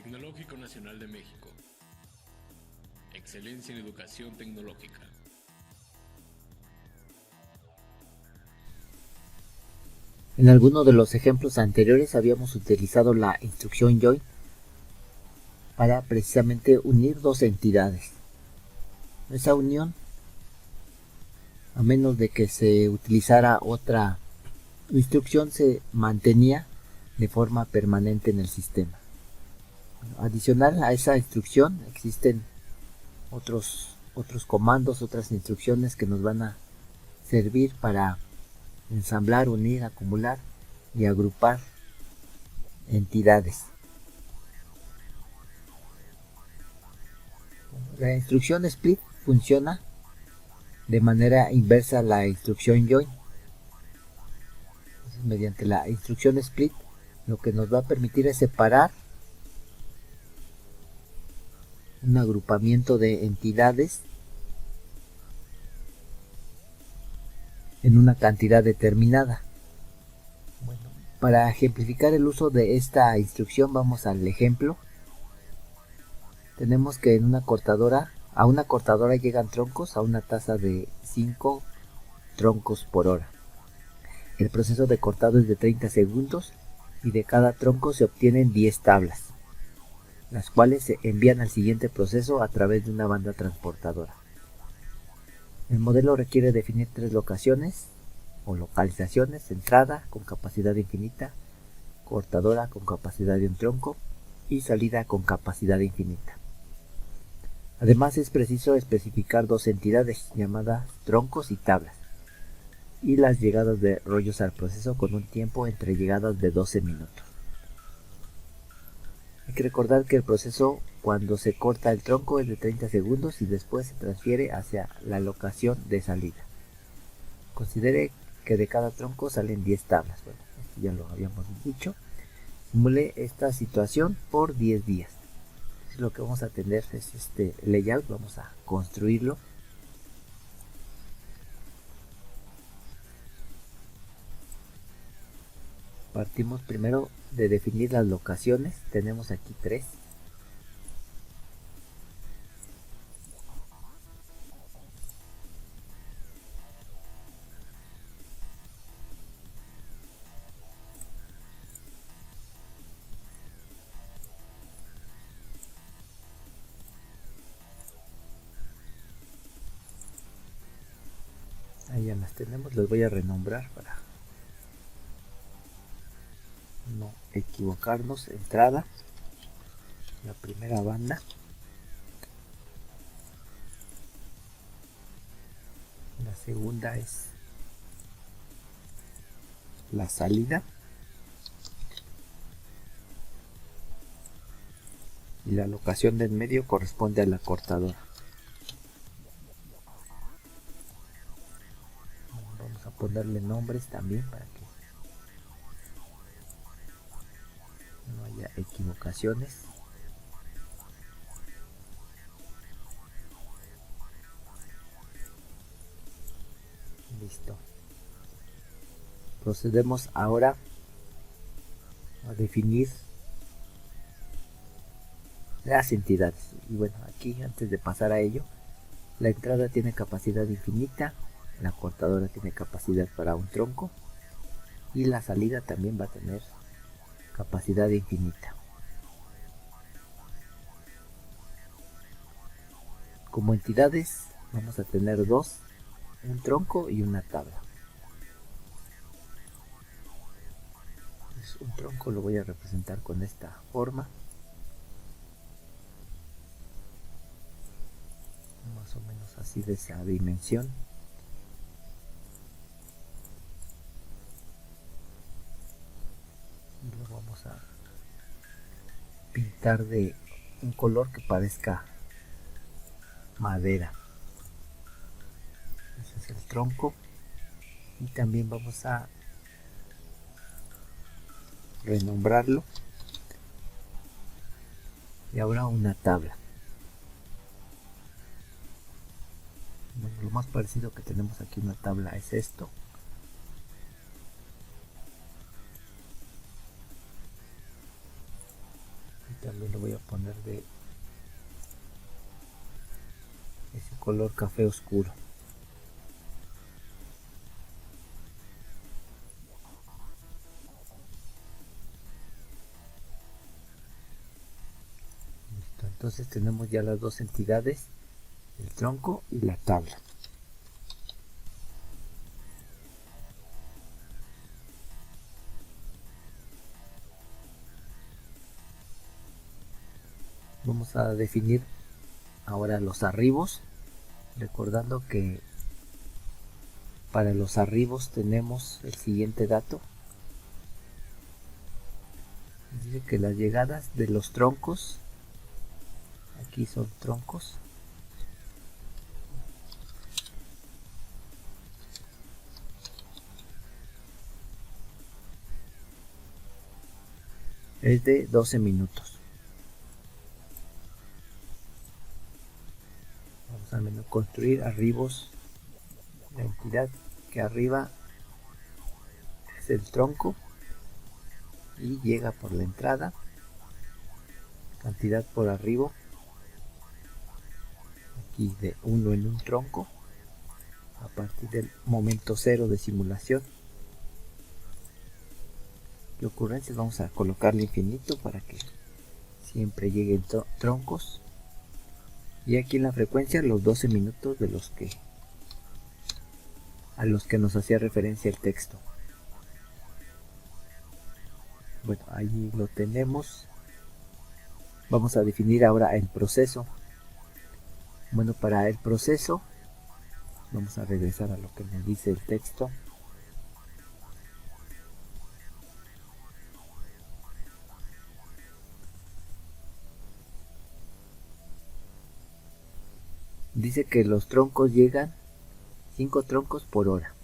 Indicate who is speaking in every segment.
Speaker 1: Tecnológico Nacional de México. Excelencia en educación tecnológica.
Speaker 2: En alguno de los ejemplos anteriores habíamos utilizado la instrucción join para precisamente unir dos entidades. Esa unión, a menos de que se utilizara otra instrucción, se mantenía de forma permanente en el sistema. Adicional a esa instrucción existen otros comandos, otras instrucciones que nos van a servir para ensamblar, unir, acumular y agrupar entidades. La instrucción split funciona de manera inversa a la instrucción join. Entonces, mediante la instrucción split, lo que nos va a permitir es separar un agrupamiento de entidades en una cantidad determinada. Bueno, para ejemplificar el uso de esta instrucción, vamos al ejemplo. Tenemos que a una cortadora llegan troncos a una tasa de 5 troncos por hora. El proceso de cortado es de 30 segundos y de cada tronco se obtienen 10 tablas, las cuales se envían al siguiente proceso a través de una banda transportadora. El modelo requiere definir 3 locaciones o localizaciones: entrada con capacidad infinita, cortadora con capacidad de un tronco y salida con capacidad infinita. Además, es preciso especificar dos entidades llamadas troncos y tablas, y las llegadas de rollos al proceso con un tiempo entre llegadas de 12 minutos. Hay que recordar que el proceso, cuando se corta el tronco, es de 30 segundos y después se transfiere hacia la locación de salida. Considere que de cada tronco salen 10 tablas. Bueno, esto ya lo habíamos dicho. Simule esta situación por 10 días. Lo que vamos a tener es este layout. Vamos a construirlo. Partimos primero de definir las locaciones. Tenemos aquí 3. Ahí ya las tenemos. Las voy a renombrar para no equivocarnos. Entrada, la primera banda. La segunda es la salida. Y la locación del medio corresponde a la cortadora. Vamos a ponerle nombres también para que no haya equivocaciones. Listo. Procedemos ahora a definir las entidades. Y bueno, aquí antes de pasar a ello, la entrada tiene capacidad infinita, la cortadora tiene capacidad para un tronco y la salida también va a tener capacidad infinita. Como entidades vamos a tener dos: un tronco y una tabla. Entonces, un tronco lo voy a representar con esta forma, más o menos así, de esa dimensión. Y lo vamos a pintar de un color que parezca madera. Ese es el tronco. Y también vamos a renombrarlo. Y ahora una tabla. Bueno, lo más parecido que tenemos aquí a una tabla es esto. Y también lo voy a poner de ese color café oscuro. Listo, entonces tenemos ya las dos entidades, el tronco y la tabla. Vamos a definir ahora los arribos, recordando que para los arribos tenemos el siguiente dato. Dice que las llegadas de los troncos, aquí son troncos, es de 12 minutos. Vamos a menú construir arribos. La entidad que arriba es el tronco y llega por la entrada. Cantidad por arriba, aquí de 1 en un tronco a partir del momento 0 de simulación. ¿Qué ocurrencias? Vamos a colocarle infinito para que siempre lleguen troncos. Y aquí en la frecuencia los 12 minutos de a los que nos hacía referencia el texto. Bueno, ahí lo tenemos. Vamos a definir ahora el proceso. Bueno, para el proceso vamos a regresar a lo que nos dice el texto. Dice que los troncos llegan 5 troncos por hora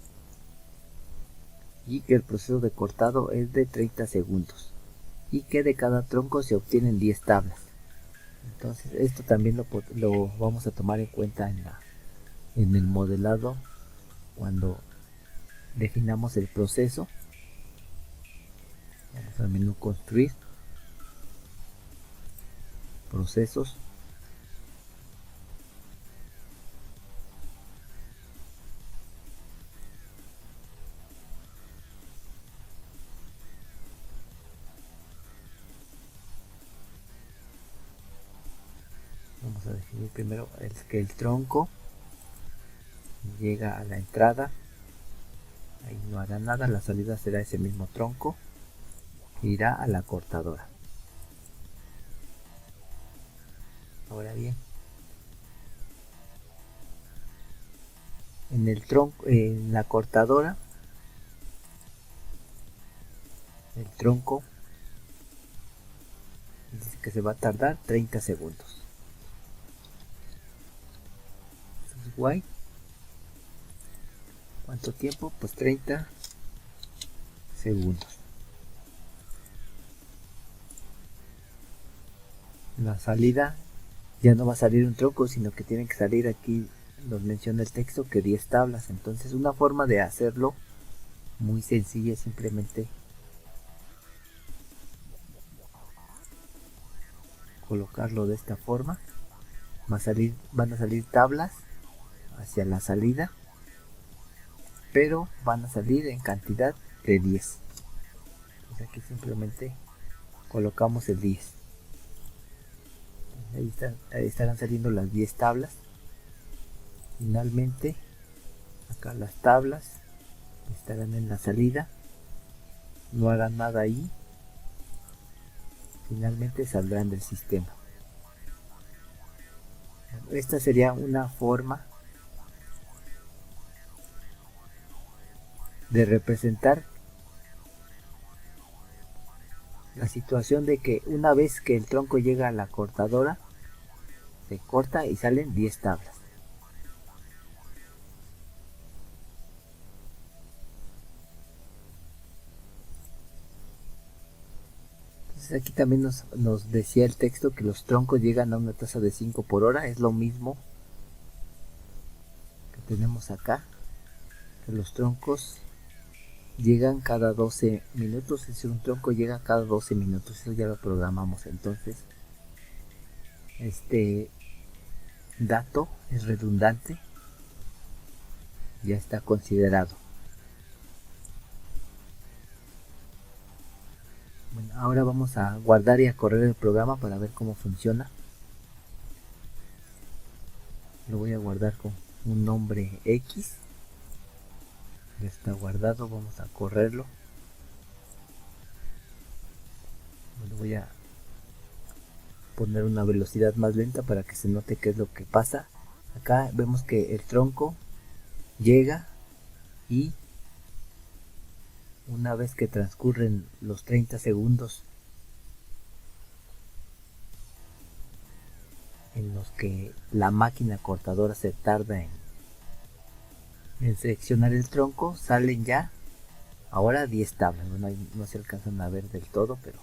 Speaker 2: y que el proceso de cortado es de 30 segundos y que de cada tronco se obtienen 10 tablas. Entonces esto también lo vamos a tomar en cuenta en el modelado cuando definamos el proceso. Vamos al menú construir, procesos, vamos a definir primero que el tronco llega a la entrada, ahí no hará nada, la salida será ese mismo tronco, irá a la cortadora. Ahora bien, en el tronco, en la cortadora, el tronco dice que se va a tardar 30 segundos. Eso es guay. ¿Cuánto tiempo? Pues 30 segundos. La salida ya no va a salir un tronco, sino que tiene que salir, aquí nos menciona el texto, que 10 tablas. Entonces una forma de hacerlo muy sencilla es simplemente colocarlo de esta forma. Van a salir tablas hacia la salida, pero van a salir en cantidad de 10. Entonces aquí simplemente colocamos el 10. Ahí estarán saliendo las 10 tablas. Finalmente, acá las tablas estarán en la salida. No hagan nada ahí. Finalmente saldrán del sistema. Esta sería una forma de representar la situación de que una vez que el tronco llega a la cortadora, se corta y salen 10 tablas. Entonces aquí también nos decía el texto que los troncos llegan a una tasa de 5 por hora. Es lo mismo que tenemos acá, que los troncos llegan cada 12 minutos, es decir, un tronco llega cada 12 minutos, eso ya lo programamos. Entonces este dato es redundante, ya está considerado. Bueno, ahora vamos a guardar y a correr el programa para ver cómo funciona. Lo voy a guardar con un nombre X. Ya está guardado, vamos a correrlo. Bueno, voy a poner una velocidad más lenta para que se note qué es lo que pasa. Acá vemos que el tronco llega y una vez que transcurren los 30 segundos en los que la máquina cortadora se tarda en seleccionar el tronco, salen ya ahora 10 tablas. Bueno, no se alcanzan a ver del todo, pero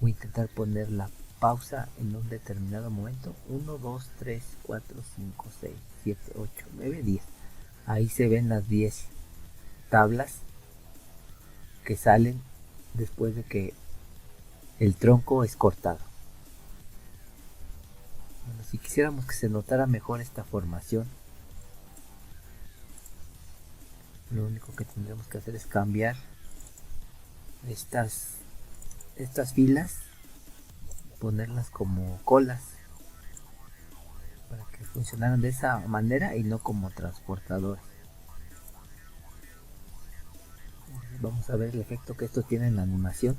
Speaker 2: voy a intentar poner la pausa en un determinado momento. 1, 2, 3, 4, 5, 6, 7, 8, 9, 10. Ahí se ven las 10 tablas que salen después de que el tronco es cortado. Bueno, si quisiéramos que se notara mejor esta formación, lo único que tendremos que hacer es cambiar estas filas, ponerlas como colas para que funcionaran de esa manera y no como transportadores. Vamos a ver el efecto que esto tiene en la animación.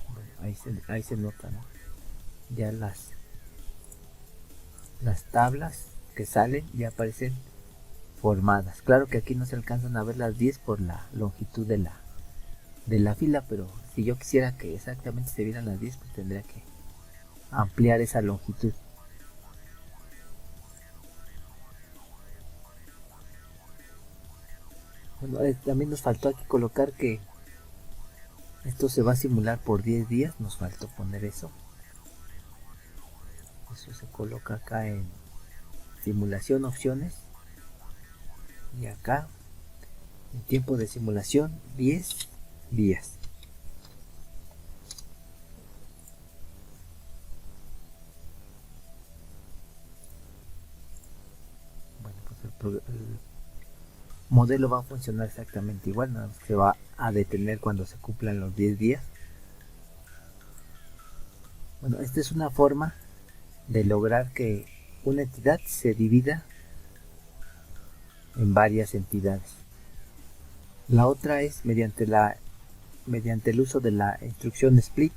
Speaker 2: Bueno, ahí se nota, ¿no? Ya las tablas que salen ya aparecen formadas. Claro que aquí no se alcanzan a ver las 10 por la longitud de la fila, pero si yo quisiera que exactamente se vieran las 10, pues tendría que ampliar esa longitud. Bueno, también nos faltó aquí colocar que esto se va a simular por 10 días, nos faltó poner eso. Eso se coloca acá en simulación, opciones, y acá en tiempo de simulación 10 días. Bueno, pues el modelo va a funcionar exactamente igual, nada más que se va a detener cuando se cumplan los 10 días. Bueno, esta es una forma de lograr que una entidad se divida en varias entidades. La otra es mediante el uso de la instrucción split.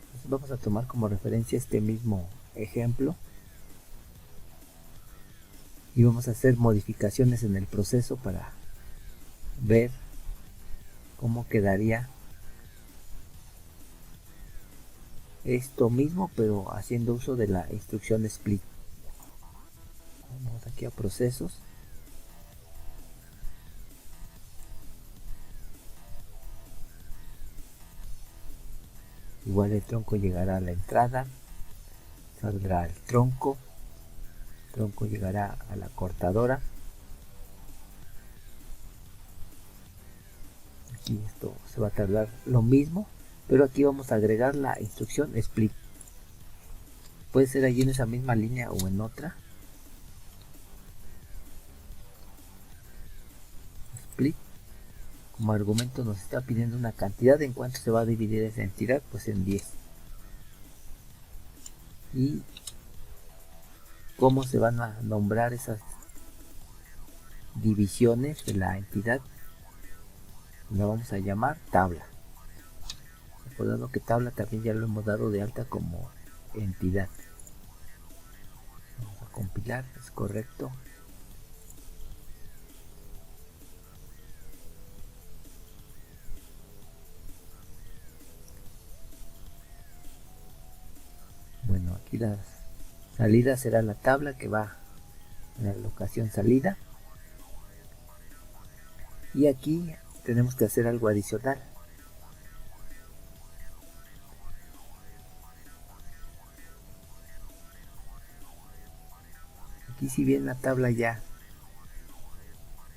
Speaker 2: Entonces vamos a tomar como referencia este mismo ejemplo y vamos a hacer modificaciones en el proceso para ver cómo quedaría esto mismo, pero haciendo uso de la instrucción split. Vamos aquí a procesos. Igual el tronco llegará a la entrada, saldrá el tronco llegará a la cortadora. Aquí esto se va a tardar lo mismo, pero aquí vamos a agregar la instrucción split. Puede ser allí en esa misma línea o en otra. Split como argumento nos está pidiendo una cantidad. En cuanto se va a dividir esa entidad, pues en 10. Y cómo se van a nombrar esas divisiones de la entidad, la vamos a llamar tabla. Recordando que tabla también ya lo hemos dado de alta como entidad. Vamos a compilar, es correcto. Bueno, aquí la salida será la tabla que va en la locación salida. Y aquí tenemos que hacer algo adicional. Aquí, si bien la tabla ya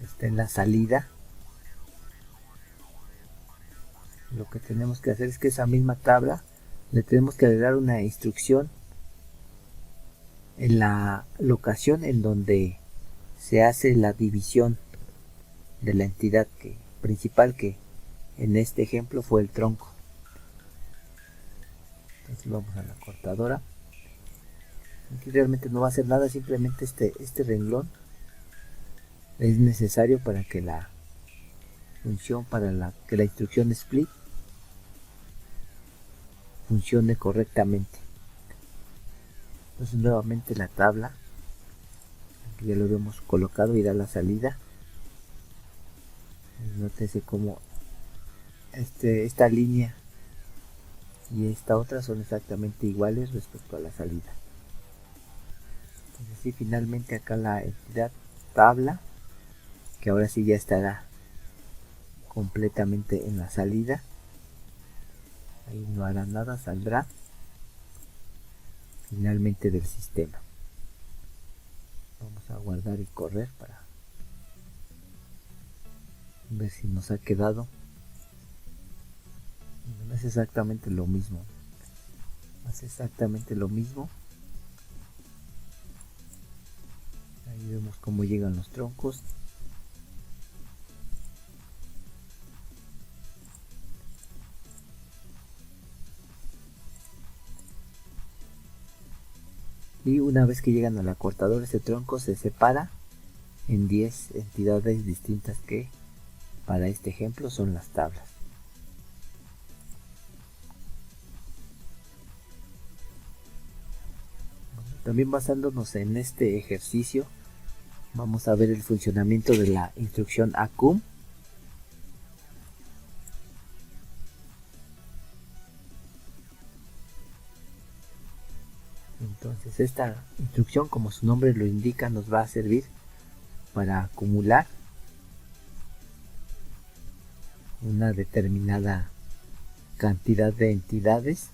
Speaker 2: está en la salida, lo que tenemos que hacer es que esa misma tabla le tenemos que agregar una instrucción en la locación en donde se hace la división de la entidad principal, que en este ejemplo fue el tronco. Entonces vamos a la cortadora. Aquí realmente no va a hacer nada, simplemente este renglón es necesario para que la función, que la instrucción split funcione correctamente. Entonces nuevamente la tabla, aquí ya lo hemos colocado, irá a la salida. Nótese cómo esta línea y esta otra son exactamente iguales respecto a la salida. Entonces sí, finalmente acá la entidad tabla, que ahora sí ya estará completamente en la salida, ahí no hará nada, saldrá finalmente del sistema. Vamos a guardar y correr para ver si nos ha quedado. No es exactamente lo mismo, hace exactamente lo mismo. Ahí vemos cómo llegan los troncos. Y una vez que llegan a la cortadora, este tronco se separa en 10 entidades distintas, que para este ejemplo son las tablas. También basándonos en este ejercicio, vamos a ver el funcionamiento de la instrucción accum. Entonces esta instrucción, como su nombre lo indica, nos va a servir para acumular una determinada cantidad de entidades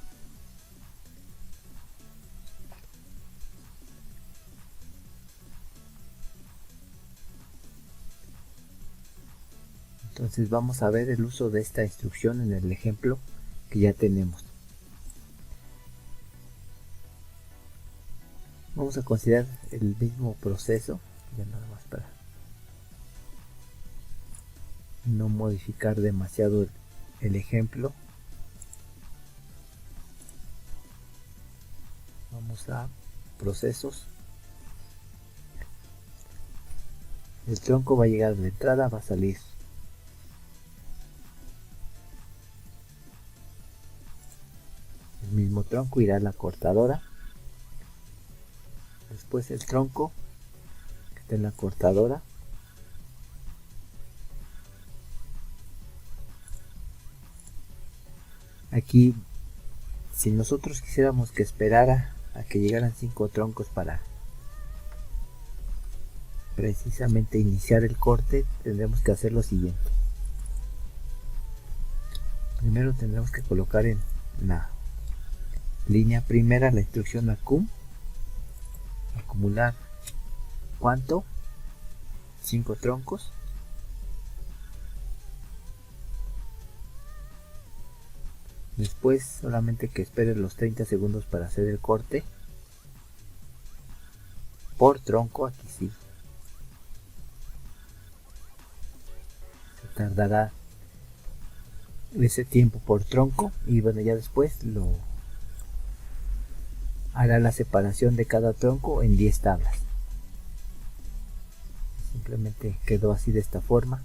Speaker 2: Entonces vamos a ver el uso de esta instrucción en el ejemplo que ya tenemos. Vamos a considerar el mismo proceso, ya nada más para no modificar demasiado el ejemplo. Vamos a procesos. El tronco va a llegar de entrada, va a salir el mismo tronco, irá a la cortadora. Después el tronco que está en la cortadora aquí, si nosotros quisiéramos que esperara a que llegaran 5 troncos para precisamente iniciar el corte, tendremos que hacer lo siguiente. Primero tendremos que colocar en la línea primera la instrucción accum, acumular ¿cuánto? 5 troncos. Después solamente que espere los 30 segundos para hacer el corte por tronco. Aquí sí se tardará ese tiempo por tronco, y bueno, ya después lo hará la separación de cada tronco en 10 tablas. Simplemente quedó así, de esta forma.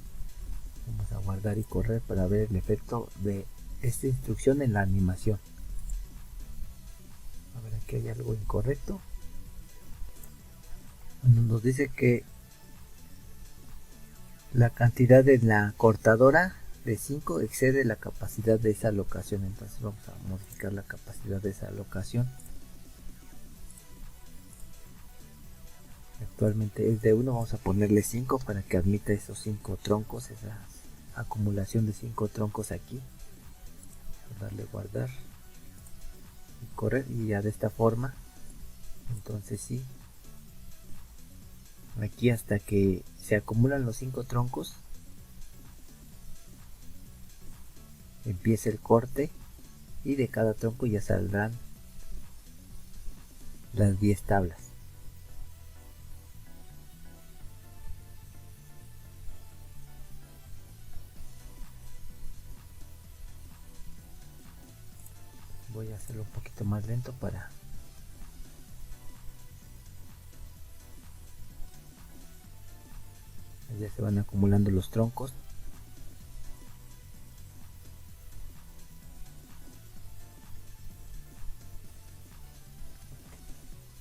Speaker 2: Vamos a guardar y correr para ver el efecto de esta instrucción en la animación. A ver, aquí hay algo incorrecto. Nos dice que la cantidad de la cortadora de 5 excede la capacidad de esa locación. Entonces vamos a modificar la capacidad de esa locación. Actualmente es de 1, vamos a ponerle 5 para que admita esos 5 troncos, esa acumulación de 5 troncos aquí. Darle guardar y correr, y ya de esta forma, entonces sí, aquí hasta que se acumulan los 5 troncos empieza el corte y de cada tronco ya saldrán las 10 tablas. Voy a hacerlo un poquito más lento para ya se van acumulando los troncos.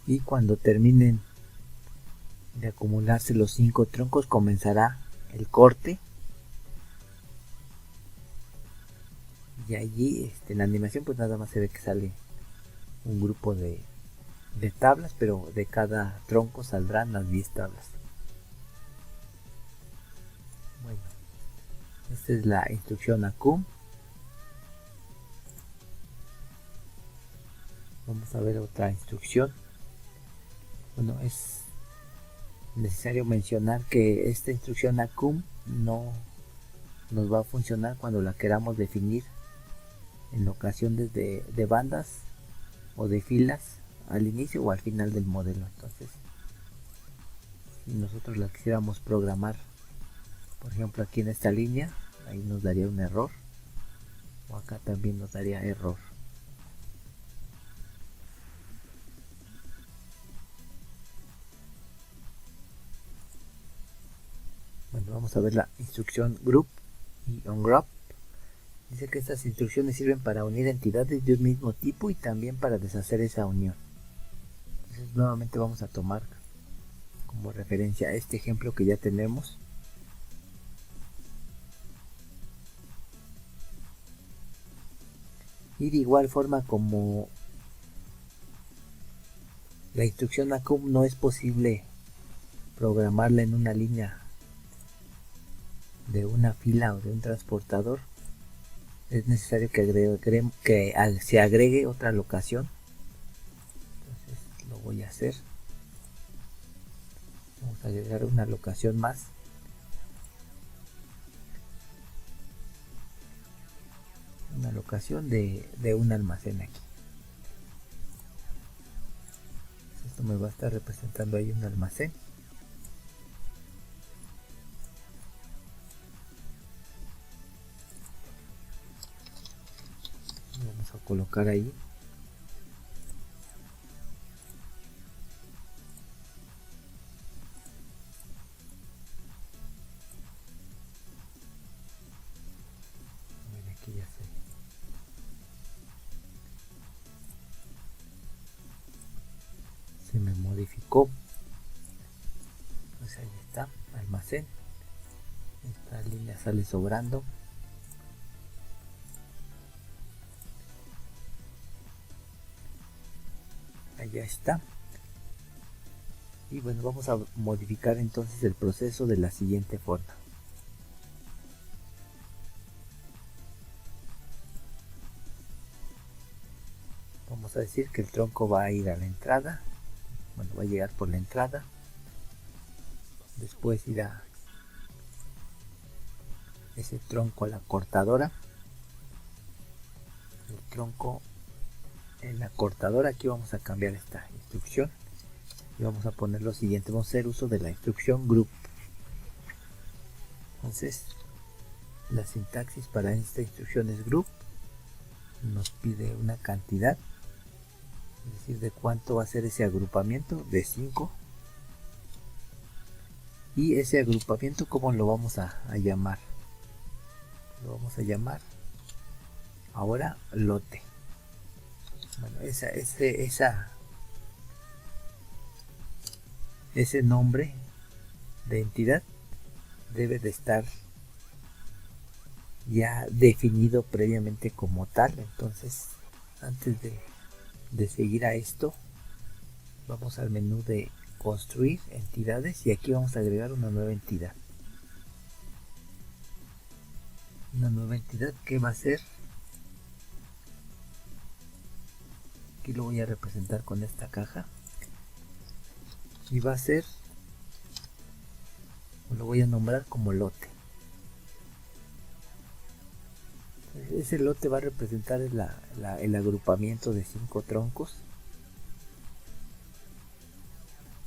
Speaker 2: Y cuando terminen de acumularse los 5 troncos comenzará el corte. Y allí en la animación pues nada más se ve que sale un grupo de tablas, pero de cada tronco saldrán las 10 tablas. Bueno, esta es la instrucción ACUM. Vamos a ver otra instrucción. Bueno, es necesario mencionar que esta instrucción ACUM no nos va a funcionar cuando la queramos definir en ocasiones de bandas o de filas al inicio o al final del modelo. Entonces, si nosotros la quisiéramos programar, por ejemplo aquí en esta línea, ahí nos daría un error, o acá también nos daría error. Bueno, vamos a ver la instrucción group y onGroup. Dice que estas instrucciones sirven para unir entidades de un mismo tipo y también para deshacer esa unión. Entonces nuevamente vamos a tomar como referencia este ejemplo que ya tenemos. Y de igual forma, como la instrucción ACUM no es posible programarla en una línea de una fila o de un transportador, es necesario que se agregue otra locación. Entonces lo voy a hacer. Vamos a agregar una locación más. Una locación de un almacén aquí. Esto me va a estar representando ahí un almacén. Vamos a colocar ahí. Aquí ya se me modificó. Pues ahí está, almacén. Esta línea sale sobrando. Allá está. Y bueno, vamos a modificar entonces el proceso de la siguiente forma. Vamos a decir que el tronco va a ir a la entrada. Bueno, va a llegar por la entrada. Después irá ese tronco a la cortadora. El tronco en la cortadora. Aquí vamos a cambiar esta instrucción. Y vamos a poner lo siguiente. Vamos a hacer uso de la instrucción group. Entonces, la sintaxis para esta instrucción es group. Nos pide una cantidad. Es decir, de cuánto va a ser ese agrupamiento. De 5. Y ese agrupamiento, ¿cómo lo vamos a llamar? Lo vamos a llamar ahora lote. Bueno, ese nombre de entidad debe de estar ya definido previamente como tal. Entonces, antes de seguir a esto, vamos al menú de construir entidades y aquí vamos a agregar una nueva entidad. Una nueva entidad que va a ser, aquí lo voy a representar con esta caja, y va a ser, lo voy a nombrar como lote. ese lote va a representar el agrupamiento de 5 troncos.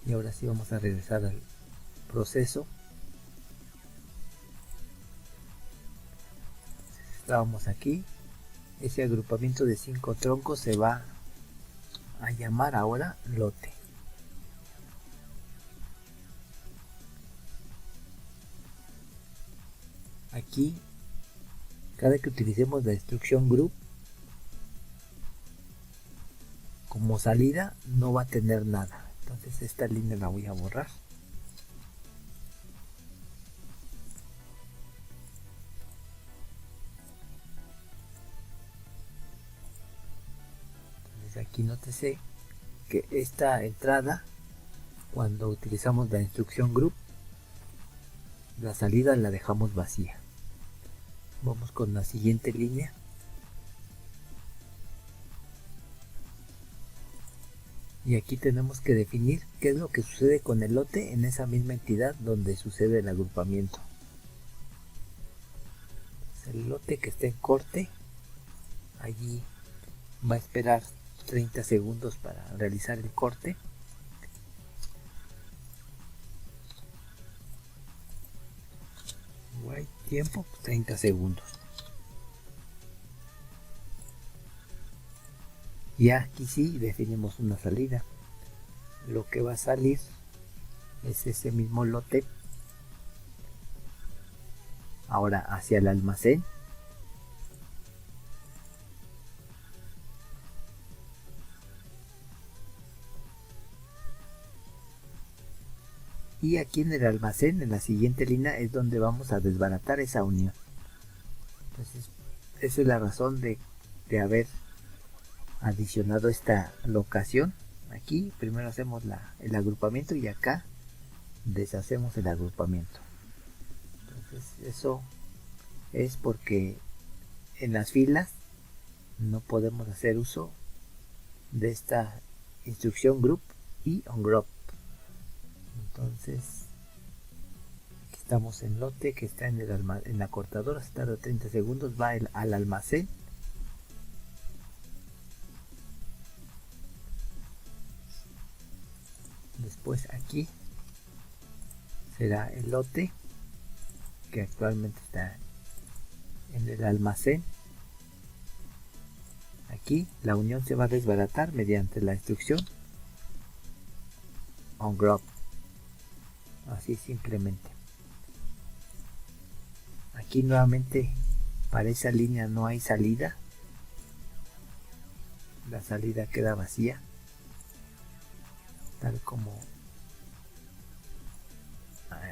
Speaker 2: Y ahora sí vamos a regresar al proceso. Estábamos aquí. Ese agrupamiento de 5 troncos se va a llamar ahora lote. Aquí, cada que utilicemos la instrucción group como salida, no va a tener nada. Entonces esta línea la voy a borrar. Entonces aquí nótese que esta entrada, cuando utilizamos la instrucción group, la salida la dejamos vacía. Vamos con la siguiente línea. Y aquí tenemos que definir qué es lo que sucede con el lote en esa misma entidad donde sucede el agrupamiento. El lote que esté en corte, allí va a esperar 30 segundos para realizar el corte. Hay tiempo, 30 segundos. Y aquí sí definimos una salida. Lo que va a salir es ese mismo lote ahora hacia el almacén. Y aquí en el almacén, en la siguiente línea, es donde vamos a desbaratar esa unión. Entonces, esa es la razón de haber adicionado esta locación. Aquí primero hacemos el agrupamiento y acá deshacemos el agrupamiento. Entonces, eso es porque en las filas no podemos hacer uso de esta instrucción group y ongroup. Entonces estamos en lote que está en la cortadora, se tarda 30 segundos, va al almacén. Después aquí será el lote que actualmente está en el almacén. Aquí la unión se va a desbaratar mediante la instrucción ongroup. Así simplemente. Aquí nuevamente para esa línea no hay salida. La salida queda vacía. Tal como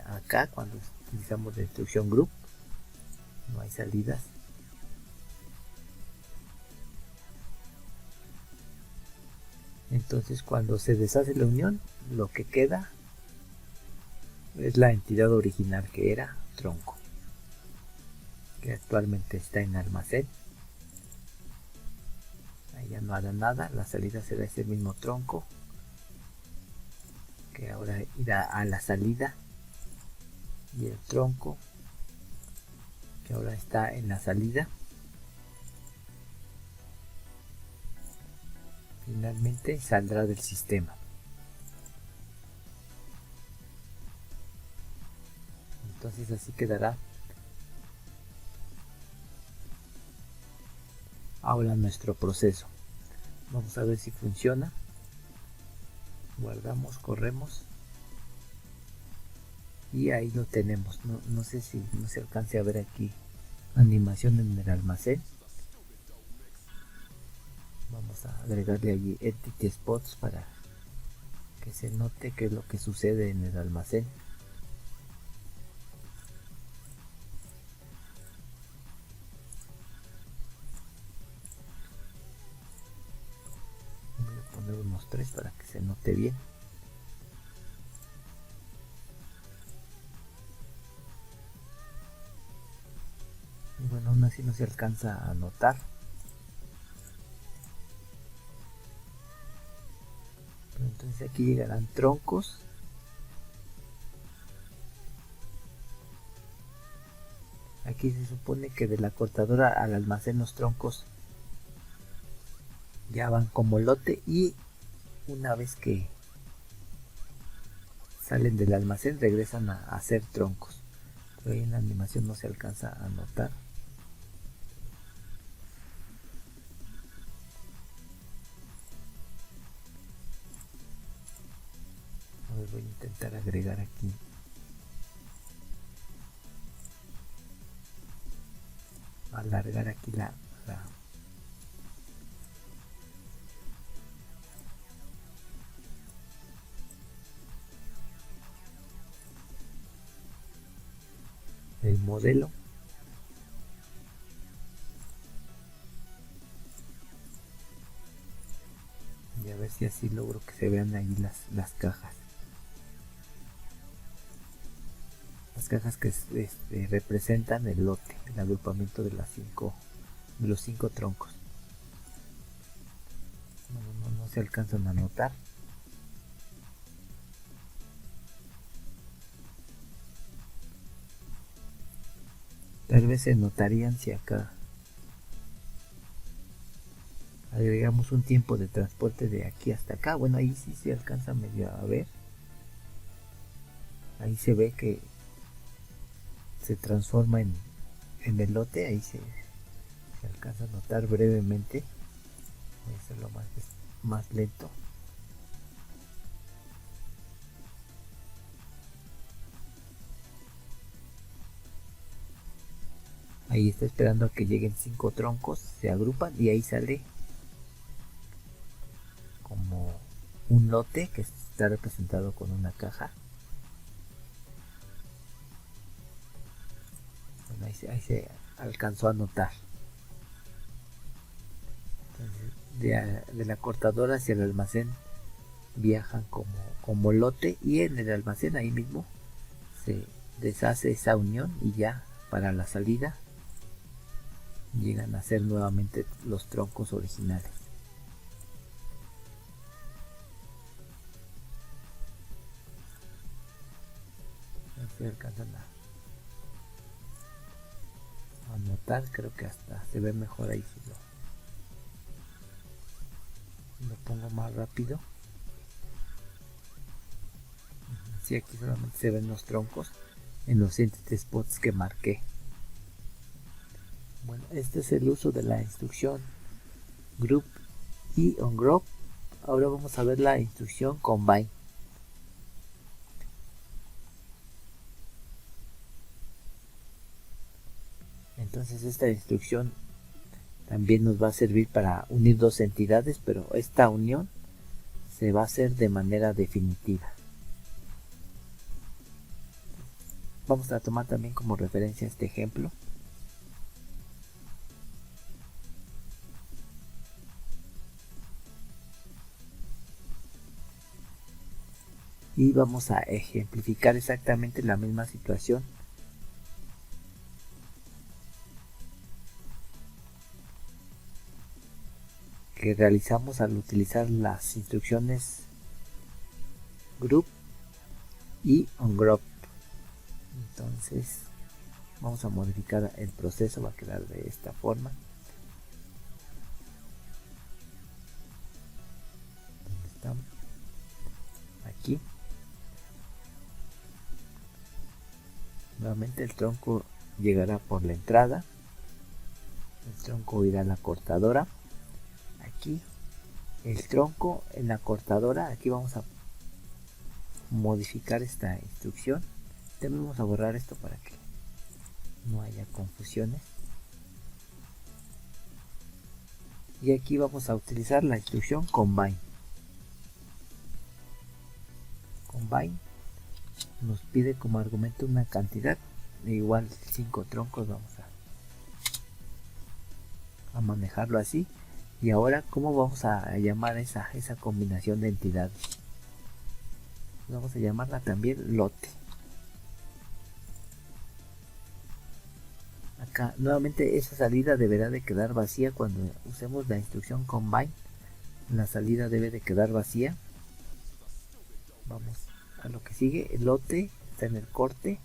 Speaker 2: acá cuando utilizamos la instrucción group. No hay salidas. Entonces cuando se deshace la unión, lo que queda es la entidad original que era tronco, que actualmente está en almacén. Ahí ya no hará nada, la salida será ese mismo tronco, que ahora irá a la salida, y el tronco, que ahora está en la salida, finalmente saldrá del sistema. Entonces así quedará ahora nuestro proceso. Vamos a ver si funciona. Guardamos, corremos y ahí lo tenemos. No sé si no se alcance a ver aquí animación en el almacén. Vamos a agregarle allí Entity Spots para que se note qué es lo que sucede en el almacén. Voy a poner unos 3 para que se note bien. Y bueno, aún así no se alcanza a notar. Pero entonces aquí llegarán troncos. Aquí se supone que de la cortadora al almacén los troncos ya van como lote, y una vez que salen del almacén regresan a hacer troncos. Pero ahí en la animación no se alcanza a notar. A ver, voy a intentar agregar aquí alargar aquí la el modelo. Y a ver si así logro que se vean ahí las cajas. Las cajas que representan el lote, el agrupamiento de los cinco troncos. No se alcanzan a notar. Tal vez se notarían si acá agregamos un tiempo de transporte de aquí hasta acá. Bueno, ahí sí se alcanza medio a ver. Ahí se ve que se transforma en elote. Ahí se alcanza a notar brevemente. Voy a hacerlo más lento. Ahí está esperando a que lleguen 5 troncos, se agrupan y ahí sale como un lote que está representado con una caja. Bueno, ahí se alcanzó a notar. Entonces, de la cortadora hacia el almacén viajan como lote, y en el almacén ahí mismo se deshace esa unión y ya para la salida llegan a ser nuevamente los troncos originales. Se alcanzan a notar, creo que hasta se ve mejor ahí si lo pongo más rápido. Sí, aquí solamente se ven los troncos en los entity spots que marqué. Bueno, este es el uso de la instrucción group y ongroup. Ahora vamos a ver la instrucción combine. Entonces esta instrucción también nos va a servir para unir dos entidades, pero esta unión se va a hacer de manera definitiva. Vamos a tomar también como referencia este ejemplo. Y vamos a ejemplificar exactamente la misma situación que realizamos al utilizar las instrucciones group y ongroup. Entonces vamos a modificar el proceso, va a quedar de esta forma. ¿Dónde estamos? Aquí. Nuevamente el tronco llegará por la entrada. El tronco irá a la cortadora. Aquí el tronco en la cortadora. Aquí vamos a modificar esta instrucción. También vamos a borrar esto para que no haya confusiones. Y aquí vamos a utilizar la instrucción combine. Combine nos pide como argumento una cantidad de igual 5 troncos. Vamos a manejarlo así. Y ahora, ¿cómo vamos a llamar esa combinación de entidades? Vamos a llamarla también lote. Acá nuevamente esa salida deberá de quedar vacía cuando usemos la instrucción combine. La salida debe de quedar vacía. Vamos a lo que sigue. El lote está en el corte.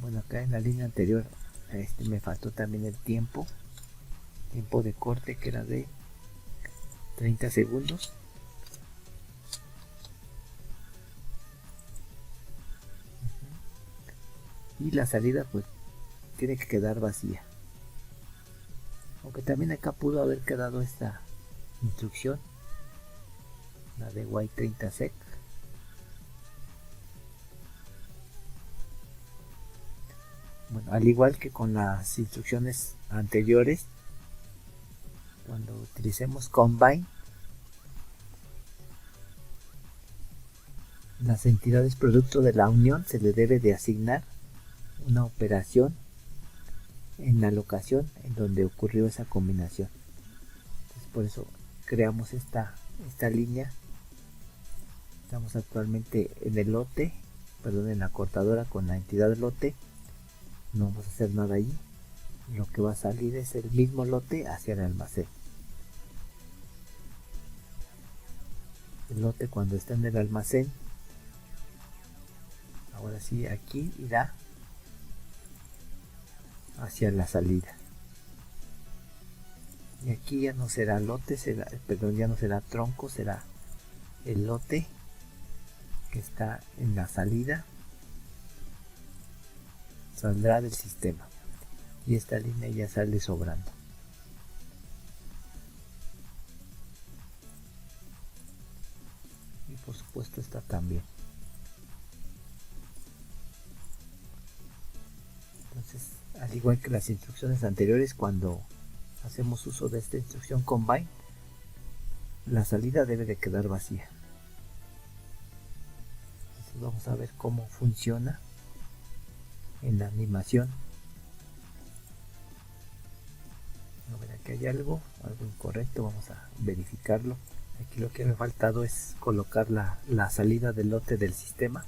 Speaker 2: Bueno, acá en la línea anterior me faltó también el tiempo de corte, que era de 30 segundos. Y la salida pues tiene que quedar vacía, aunque también acá pudo haber quedado esta instrucción, la de Y30sec. Bueno, al igual que con las instrucciones anteriores, cuando utilicemos combine, las entidades producto de la unión se le debe de asignar una operación en la locación en donde ocurrió esa combinación. Entonces, por eso creamos esta línea. Estamos actualmente en el lote, en la cortadora con la entidad lote. No vamos a hacer nada allí. Lo que va a salir es el mismo lote hacia el almacén. El lote, cuando está en el almacén, ahora sí, aquí irá hacia la salida. Y aquí ya no será lote, ya no será tronco, será el lote que está en la salida. Saldrá del sistema. Y esta línea ya sale sobrando. Y por supuesto esta también. Entonces, al igual que las instrucciones anteriores, cuando hacemos uso de esta instrucción combine, la salida debe de quedar vacía. Entonces vamos a ver cómo funciona en la animación. A ver, aquí hay algo incorrecto, vamos a verificarlo. Aquí lo que me ha faltado es colocar la salida del lote del sistema.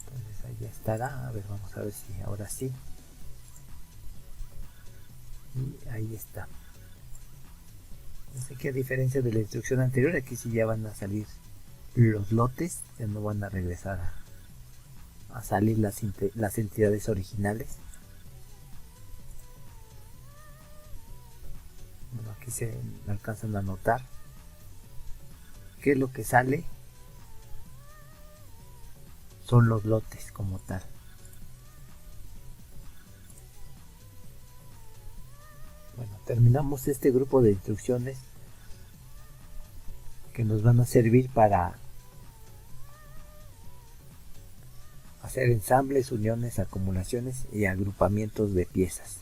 Speaker 2: Entonces ahí ya estará. A ver, vamos a ver si ahora sí. Y ahí está. Así que a diferencia de la instrucción anterior, aquí sí ya van a salir los lotes, ya no van a regresar a salir las entidades originales. Bueno, aquí se alcanzan a notar que lo que sale son los lotes como tal. Bueno, terminamos este grupo de instrucciones que nos van a servir para hacer ensambles, uniones, acumulaciones y agrupamientos de piezas.